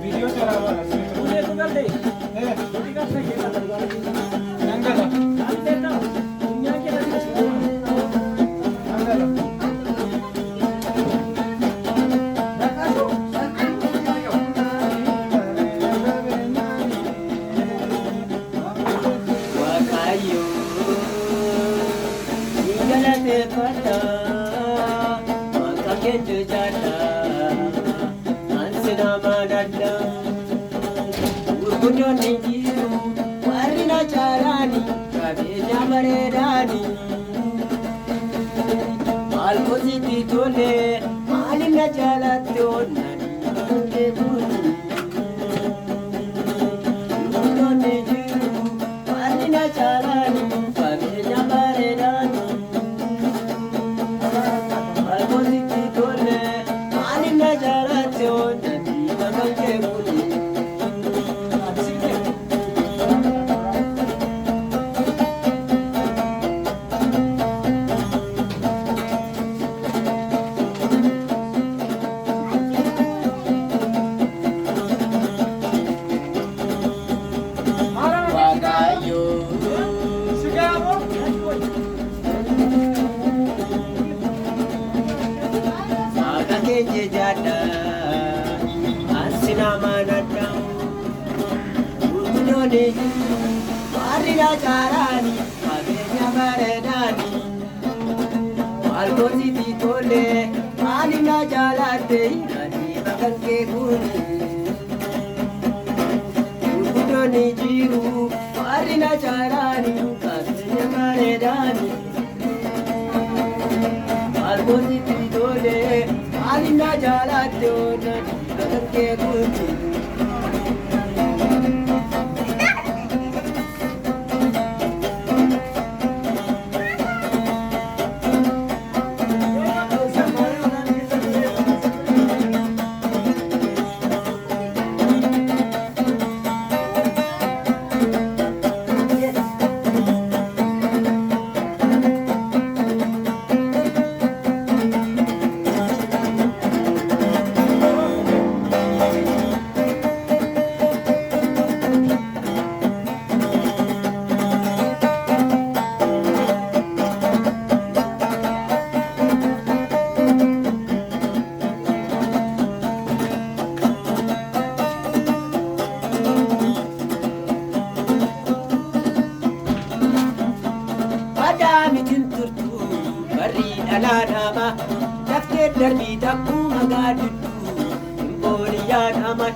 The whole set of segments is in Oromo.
वीडियो चला हुआ है मुझे तो कर दे ए छोटी का से खेला करवा नंगा लो डाल देता हूं दुनिया के लिए नंगा लो Wakayo, igalate pata, makakendu jata, ansina madada, urgujo ningiru, warina charani, kabeja maredani, almozi titole, malina jalate onani, kake buni. Urgujo ningiru, warina charani, kabeja maredani. Almozi titole, malina jalate onani, kake buni. Wakayo, makakenje jata, ansina madada, urgujo ningiru, warina charani, kabeja maredani. Almozi titole, malina jalate onani, kake buni. Urgujo ningiru, warina charani, kabeja maredani. Almozi titole, malina jalate onani, kake buni. Madamitin turtu bari alanama dafte darbi takku magaditu imboriyanama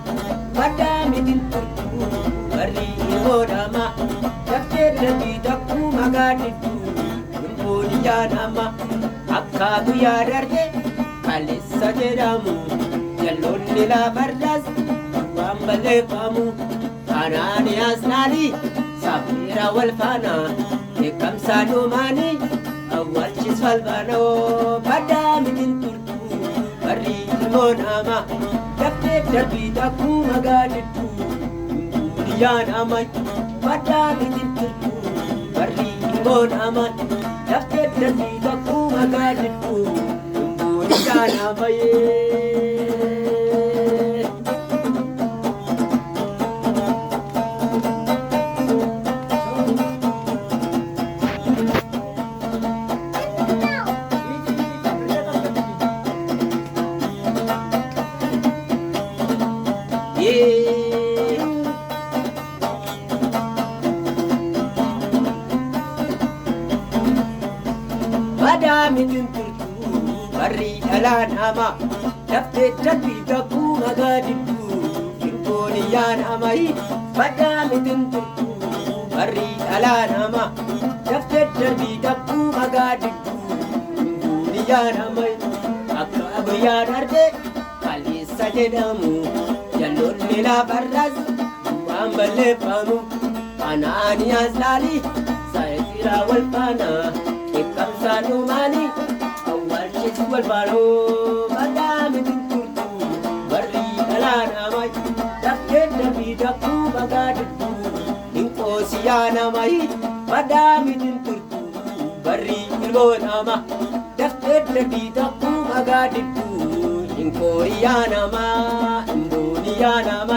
madamitin turtu bari imbodama dafte darbi takku magaditu imboriyanama akka guyya darbe kalissa jedhamu jalloonni lafarras waan balleeffamu anaaniyaas naali safiira wal faana eegamsa dhumaanii awwaalchis falfaanoo baddaa mitin turtu barri ilmoo nama dafteef darbii takkuu magaadiddu guyyaa nama baddaa mitin turtu barri ilmoo nama dafteef darbii takkuu magaadiddu guyyaa nama yee. Madamitin turtu barri alanama dafte darbi takku magaditu imboriyan amai. Madamitin turtu barri alanama dafte darbi takku magaditu imboriyan amai. Akka guyya darbe kalissa jedhamu jalloonni lafarras waan balleeffamu anaaniyaas laali saayitiira wal faana eegamsa dhumaanii awwaalchis wal faanoo madamitin turtu barri alanama dafte darbi takku magaditu inqoosiyaanama madamitin turtu barri ilmoo nama dafte darbi takku magaditu Kooriyaa namaa, Indooniyaa namaa.